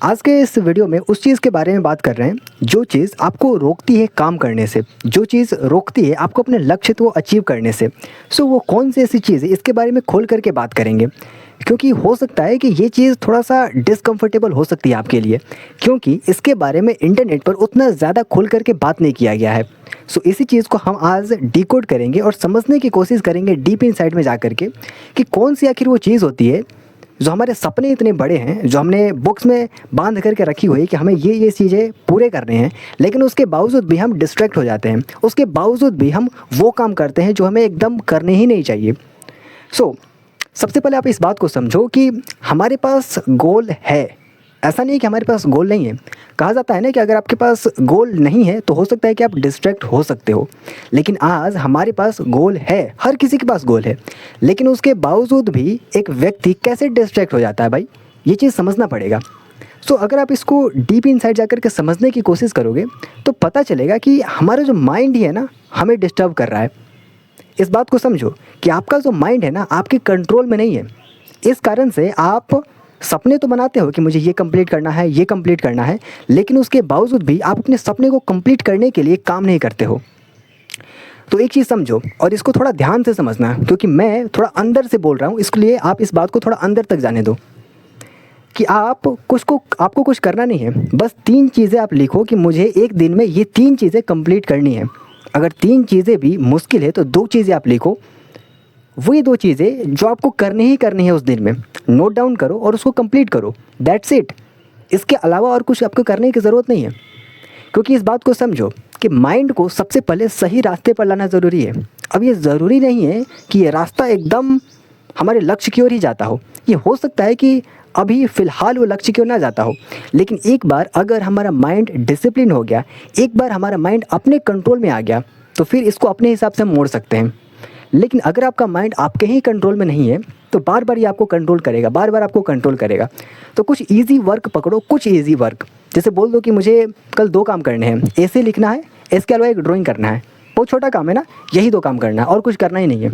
आज के इस वीडियो में उस चीज़ के बारे में बात कर रहे हैं जो चीज़ आपको रोकती है काम करने से, जो चीज़ रोकती है आपको अपने लक्ष्य को अचीव करने से। वो कौन सी ऐसी चीज़ है, इसके बारे में खोल करके बात करेंगे। क्योंकि हो सकता है कि ये चीज़ थोड़ा सा डिसकम्फर्टेबल हो सकती है आपके लिए, क्योंकि इसके बारे में इंटरनेट पर उतना ज़्यादा खोल करके बात नहीं किया गया है। इसी चीज़ को हम आज डिकोड करेंगे और समझने की कोशिश करेंगे डीप इनसाइड में जा करके कि कौन सी आखिर वो चीज़ होती है जो हमारे सपने इतने बड़े हैं, जो हमने बुक्स में बांध करके रखी हुई कि हमें ये चीज़ें पूरे करने हैं, लेकिन उसके बावजूद भी हम डिस्ट्रैक्ट हो जाते हैं। उसके बावजूद भी हम वो काम करते हैं जो हमें एकदम करने ही नहीं चाहिए। सबसे पहले आप इस बात को समझो कि हमारे पास गोल है, ऐसा नहीं है कि हमारे पास गोल नहीं है। कहा जाता है ना कि अगर आपके पास गोल नहीं है तो हो सकता है कि आप डिस्ट्रैक्ट हो सकते हो, लेकिन आज हमारे पास गोल है, हर किसी के पास गोल है, लेकिन उसके बावजूद भी एक व्यक्ति कैसे डिस्ट्रैक्ट हो जाता है भाई, ये चीज़ समझना पड़ेगा। अगर आप इसको डीप इनसाइड जाकर के समझने की कोशिश करोगे तो पता चलेगा कि हमारा जो माइंड ही है ना, हमें डिस्टर्ब कर रहा है। इस बात को समझो कि आपका जो माइंड है ना, आपके कंट्रोल में नहीं है। इस कारण से आप सपने तो बनाते हो कि मुझे ये कंप्लीट करना है, ये कंप्लीट करना है, लेकिन उसके बावजूद भी आप अपने सपने को कंप्लीट करने के लिए काम नहीं करते हो। तो एक चीज़ समझो और इसको थोड़ा ध्यान से समझना, क्योंकि मैं थोड़ा अंदर से बोल रहा हूँ, इसलिए आप इस बात को थोड़ा अंदर तक जाने दो कि आपको कुछ करना नहीं है। बस 3 चीज़ें आप लिखो कि मुझे एक दिन में ये 3 चीज़ें कंप्लीट करनी है। अगर 3 चीज़ें भी मुश्किल है तो 2 चीज़ें आप लिखो, वही 2 चीज़ें जो आपको करनी ही करनी है उस दिन में। नोट डाउन करो और उसको कंप्लीट करो, दैट्स इट। इसके अलावा और कुछ आपको करने की ज़रूरत नहीं है। क्योंकि इस बात को समझो कि माइंड को सबसे पहले सही रास्ते पर लाना ज़रूरी है। अब ये ज़रूरी नहीं है कि ये रास्ता एकदम हमारे लक्ष्य की ओर ही जाता हो। ये हो सकता है कि अभी फ़िलहाल वो लक्ष्य की ओर ना जाता हो, लेकिन एक बार अगर हमारा माइंड डिसिप्लिन हो गया, एक बार हमारा माइंड अपने कंट्रोल में आ गया, तो फिर इसको अपने हिसाब से मोड़ सकते हैं। लेकिन अगर आपका माइंड आपके ही कंट्रोल में नहीं है तो बार बार ये आपको कंट्रोल करेगा, बार बार आपको कंट्रोल करेगा। तो कुछ इजी वर्क पकड़ो, कुछ इजी वर्क। जैसे बोल दो कि मुझे कल 2 काम करने हैं, ऐसे लिखना है, इसके अलावा एक ड्राइंग करना है। बहुत छोटा काम है ना, यही 2 काम करना है और कुछ करना ही नहीं है।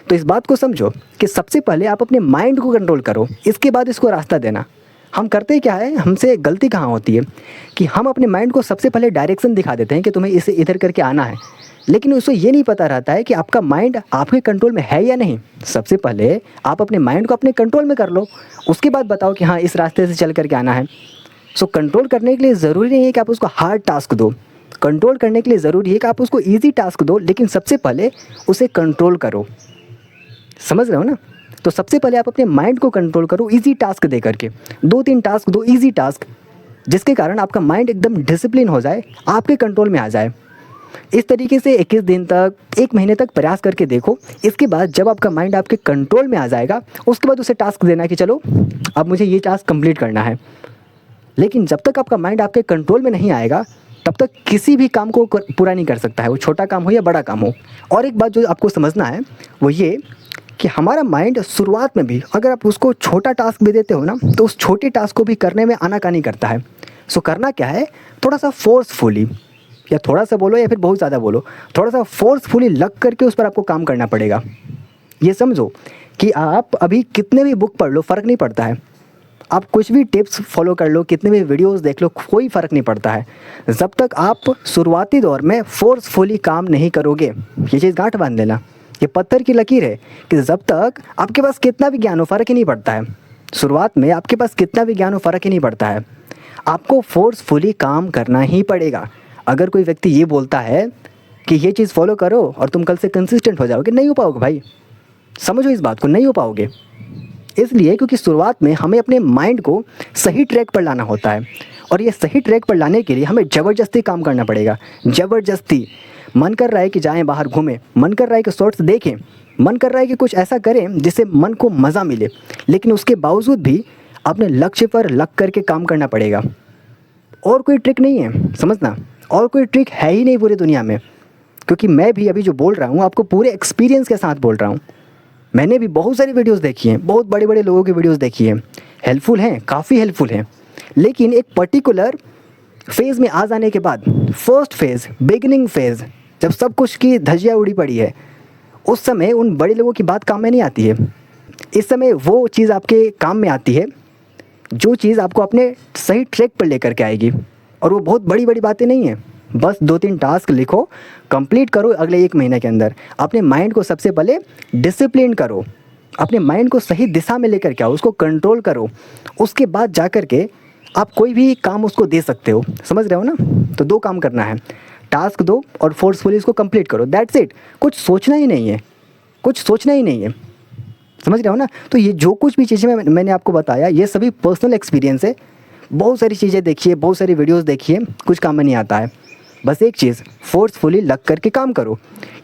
तो इस बात को समझो कि सबसे पहले आप अपने माइंड को कंट्रोल करो, इसके बाद इसको रास्ता देना। हम करते क्या है, हमसे गलती कहाँ होती है कि हम अपने माइंड को सबसे पहले डायरेक्शन दिखा देते हैं कि तुम्हें इसे इधर करके आना है, लेकिन उसको ये नहीं पता रहता है कि आपका माइंड आपके कंट्रोल में है या नहीं। सबसे पहले आप अपने माइंड को अपने कंट्रोल में कर लो, उसके बाद बताओ कि हाँ इस रास्ते से चल करके आना है। कंट्रोल करने के लिए ज़रूरी नहीं है कि आप उसको हार्ड टास्क दो, कंट्रोल करने के लिए ज़रूरी है कि आप उसको ईजी टास्क दो, लेकिन सबसे पहले उसे कंट्रोल करो। समझ रहे हो ना? तो सबसे पहले आप अपने माइंड को कंट्रोल करो ईजी टास्क दे करके, 2-3 टास्क दो ईजी टास्क, जिसके कारण आपका माइंड एकदम डिसिप्लिन हो जाए, आपके कंट्रोल में आ जाए। इस तरीके से 21 दिन तक, 1 महीने तक प्रयास करके देखो। इसके बाद जब आपका माइंड आपके कंट्रोल में आ जाएगा, उसके बाद उसे टास्क देना कि चलो अब मुझे ये टास्क कंप्लीट करना है। लेकिन जब तक आपका माइंड आपके कंट्रोल में नहीं आएगा, तब तक किसी भी काम को पूरा नहीं कर सकता है, वो छोटा काम हो या बड़ा काम हो। और एक बात जो आपको समझना है वो ये कि हमारा माइंड शुरुआत में भी अगर आप उसको छोटा टास्क भी देते हो ना, तो उस छोटे टास्क को भी करने में आनाकानी करता है। करना क्या है, थोड़ा सा फोर्सफुली, या थोड़ा सा बोलो या फिर बहुत ज़्यादा बोलो, थोड़ा सा फोर्सफुली लग करके उस पर आपको काम करना पड़ेगा। ये समझो कि आप अभी कितने भी बुक पढ़ लो, फ़र्क नहीं पड़ता है। आप कुछ भी टिप्स फॉलो कर लो, कितने भी वीडियोस देख लो, कोई फ़र्क नहीं पड़ता है जब तक आप शुरुआती दौर में फोर्सफुली काम नहीं करोगे। ये चीज़ गांठ बांध लेना, ये पत्थर की लकीर है कि जब तक आपके पास कितना भी ज्ञान हो, फ़र्क ही नहीं पड़ता है। शुरुआत में आपके पास कितना भी ज्ञान हो, फ़र्क ही नहीं पड़ता है। आपको फोर्सफुली काम करना ही पड़ेगा। अगर कोई व्यक्ति ये बोलता है कि ये चीज़ फॉलो करो और तुम कल से कंसिस्टेंट हो जाओगे, नहीं हो पाओगे भाई। समझो इस बात को, नहीं हो पाओगे। इसलिए क्योंकि शुरुआत में हमें अपने माइंड को सही ट्रैक पर लाना होता है, और ये सही ट्रैक पर लाने के लिए हमें ज़बरदस्ती काम करना पड़ेगा। ज़बरदस्ती मन कर रहा है कि जाएं बाहर घूमें, मन कर रहा है कि शॉर्ट्स देखें, मन कर रहा है कि कुछ ऐसा करें जिससे मन को मज़ा मिले, लेकिन उसके बावजूद भी अपने लक्ष्य पर लग करके काम करना पड़ेगा। और कोई ट्रिक नहीं है, समझना, और कोई ट्रिक है ही नहीं पूरी दुनिया में। क्योंकि मैं भी अभी जो बोल रहा हूँ आपको पूरे एक्सपीरियंस के साथ बोल रहा हूँ। मैंने भी बहुत सारी वीडियोस देखी हैं, बहुत बड़े बड़े लोगों की वीडियोस देखी हैं, हेल्पफुल हैं, काफ़ी हेल्पफुल हैं। लेकिन एक पर्टिकुलर फेज़ में आ जाने के बाद, फर्स्ट फेज़, बिगिनिंग फेज़, जब सब कुछ की धज्जियाँ उड़ी पड़ी है, उस समय उन बड़े लोगों की बात काम में नहीं आती है। इस समय वो चीज़ आपके काम में आती है जो चीज़ आपको अपने सही ट्रैक पर लेकर के आएगी। और वो बहुत बड़ी बड़ी बातें नहीं हैं, बस 2-3 टास्क लिखो, कंप्लीट करो अगले 1 महीने के अंदर। अपने माइंड को सबसे पहले डिसिप्लिन करो, अपने माइंड को सही दिशा में लेकर के आओ, उसको कंट्रोल करो। उसके बाद जा कर के आप कोई भी काम उसको दे सकते हो, समझ रहे हो ना। तो 2 काम करना है, टास्क दो और फोर्सफुली इसको कंप्लीट करो, दैट्स इट। कुछ सोचना ही नहीं है, कुछ सोचना ही नहीं है, समझ रहे हो ना। तो ये जो कुछ भी चीज़ें मैंने आपको बताया, ये सभी पर्सनल एक्सपीरियंस है। बहुत सारी चीज़ें देखिए, बहुत सारी वीडियोस देखिए, कुछ काम में नहीं आता है। बस एक चीज़, फोर्सफुली लग करके काम करो।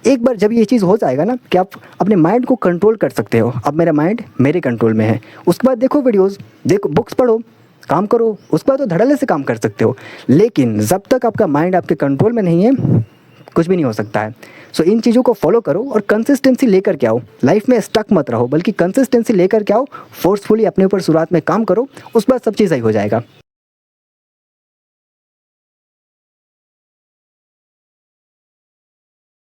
एक बार जब ये चीज़ हो जाएगा ना कि आप अपने माइंड को कंट्रोल कर सकते हो, अब मेरा माइंड मेरे कंट्रोल में है, उसके बाद देखो वीडियोस, देखो बुक्स पढ़ो, काम करो, उसके बाद तो धड़ल्ले से काम कर सकते हो। लेकिन जब तक आपका माइंड आपके कंट्रोल में नहीं है, कुछ भी नहीं हो सकता है। सो इन चीज़ों को फॉलो करो और कंसिस्टेंसी लेकर के आओ। लाइफ में स्टक मत रहो, बल्कि कंसिस्टेंसी लेकर के आओ, फोर्सफुली अपने ऊपर शुरुआत में काम करो, उस बाद सब चीज़ सही हो जाएगा।